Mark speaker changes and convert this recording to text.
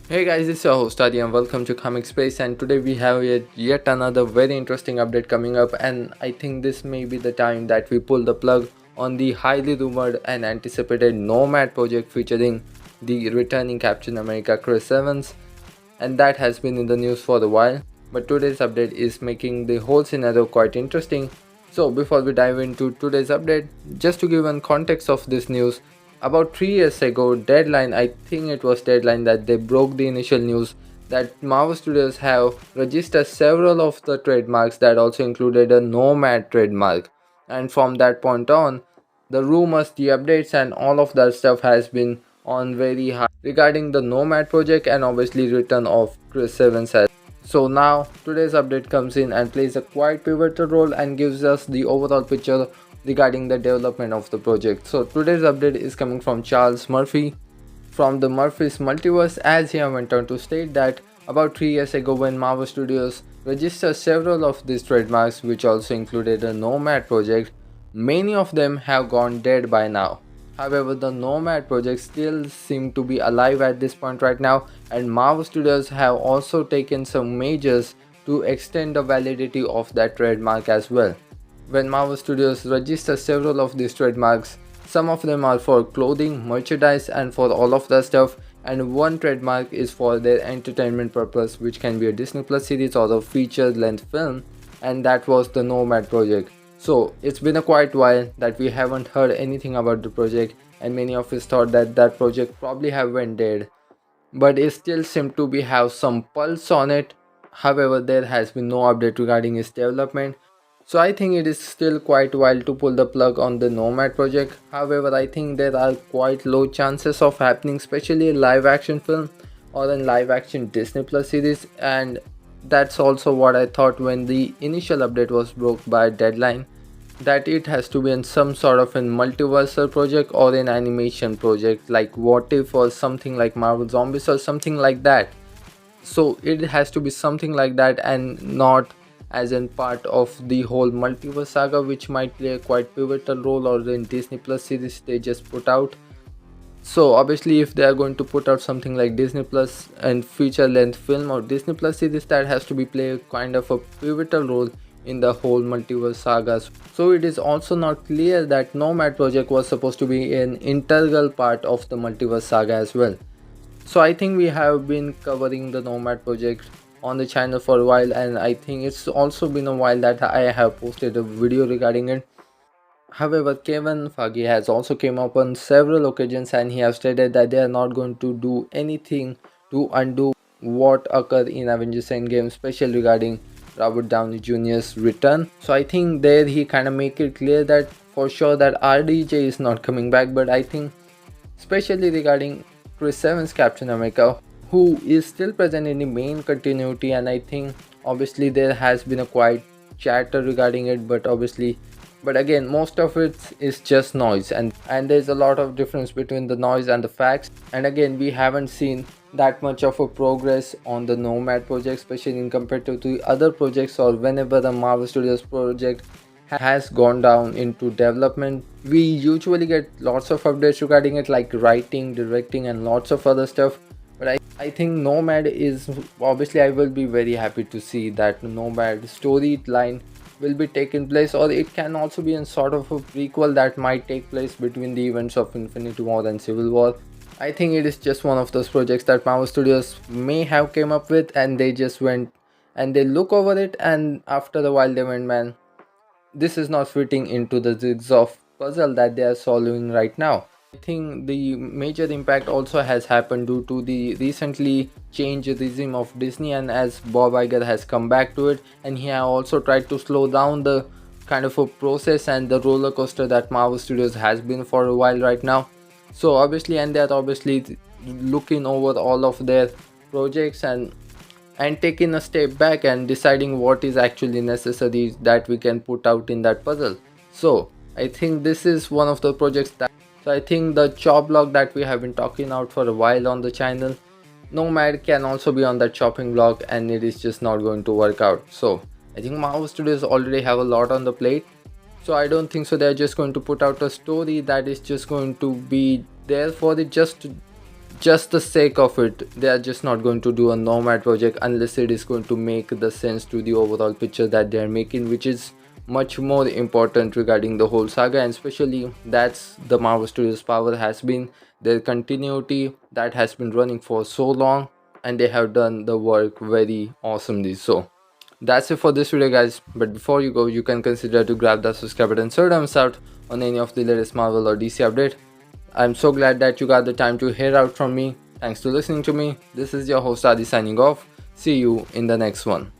Speaker 1: Hey guys, it's your host Adi and welcome to Comic Space, and today we have yet another very interesting update coming up, and I think this may be the time that we pull the plug on the highly rumored and anticipated Nomad project featuring the returning Captain America Chris Evans, and that has been in the news for a while, but today's update is making the whole scenario quite interesting. So before we dive into today's update, just to give an context of this news, about 3 years ago, Deadline, I think it was Deadline, that they broke the initial news that Marvel Studios have registered several of the trademarks that also included a Nomad trademark. And from that point on, the rumors, the updates, and all of that stuff has been on very high regarding the Nomad project and obviously return of Chris Evans. So now today's update comes in and plays a quite pivotal role and gives us the overall picture regarding the development of the project. So today's update is coming from Charles Murphy from the Murphy's Multiverse, as he went on to state that about 3 years ago when Marvel Studios registered several of these trademarks, which also included the Nomad project, many of them have gone dead by now. However, the Nomad project still seem to be alive at this point right now, and Marvel Studios have also taken some measures to extend the validity of that trademark as well. When Marvel Studios register several of these trademarks, some of them are for clothing, merchandise, and for all of that stuff, and one trademark is for their entertainment purpose, which can be a Disney Plus series or a feature length film, and that was the Nomad project. So it's been a quite while that we haven't heard anything about the project, and many of us thought that that project probably have went dead, but it still seemed to be have some pulse on it. However, there has been no update regarding its development, so I think it is still quite while to pull the plug on the Nomad project. However, I think there are quite low chances of happening, especially a live action film or a live action Disney Plus series, and that's also what I thought when the initial update was broke by Deadline, that it has to be in some sort of a multiversal project or an animation project like What If or something like Marvel Zombies or something like that. So it has to be something like that and not as in part of the whole Multiverse Saga, which might play a quite pivotal role, or in Disney Plus series they just put out. So obviously if they are going to put out something like Disney Plus and feature length film or Disney Plus series, that has to be play kind of a pivotal role in the whole Multiverse Saga. So it is also not clear that Nomad project was supposed to be an integral part of the Multiverse Saga as well. So I think we have been covering the Nomad project on the channel for a while, and I think it's also been a while that I have posted a video regarding it. However, Kevin Feige has also came up on several occasions and he has stated that they are not going to do anything to undo what occurred in Avengers Endgame, especially regarding Robert Downey Jr.'s return. So I think there he kind of make it clear that for sure that RDJ is not coming back, but I think especially regarding Chris Evans Captain America, who is still present in the main continuity, and I think obviously there has been a quite chatter regarding it, but again most of it is just noise, and there's a lot of difference between the noise and the facts, and again we haven't seen that much of a progress on the Nomad project, especially in compared to the other projects, or whenever the Marvel Studios project has gone down into development, we usually get lots of updates regarding it, like writing, directing, and lots of other stuff. But I think Nomad is obviously, I will be very happy to see that Nomad storyline will be taking place, or it can also be in sort of a prequel that might take place between the events of Infinity War and Civil War. I think it is just one of those projects that Marvel Studios may have came up with, and they just went and they look over it, and after a while they went, man, this is not fitting into the jigsaw puzzle that they are solving right now. I think the major impact also has happened due to the recently changed regime of Disney, and as Bob Iger has come back to it, and he has also tried to slow down the kind of a process and the roller coaster that Marvel Studios has been for a while right now. So obviously, and they're obviously looking over all of their projects and taking a step back and deciding what is actually necessary that we can put out in that puzzle. So I think this is one of the projects that, so I think the chop block that we have been talking out for a while on the channel, Nomad can also be on that chopping block, and it is just not going to work out. So I think Marvel Studios already have a lot on the plate, so I don't think so they're just going to put out a story that is just going to be there for it just just the sake of it. They are just not going to do a Nomad project unless it is going to make the sense to the overall picture that they are making, which is much more important regarding the whole saga. And especially that's the Marvel Studios power, has been their continuity that has been running for so long, and they have done the work very awesomely. So that's it for this video, guys. But before you go, you can consider to grab the subscribe button so don't miss out on any of the latest Marvel or DC update. I'm so glad that you got the time to hear out from me. Thanks for listening to me. This is your host Adi signing off. See you in the next one.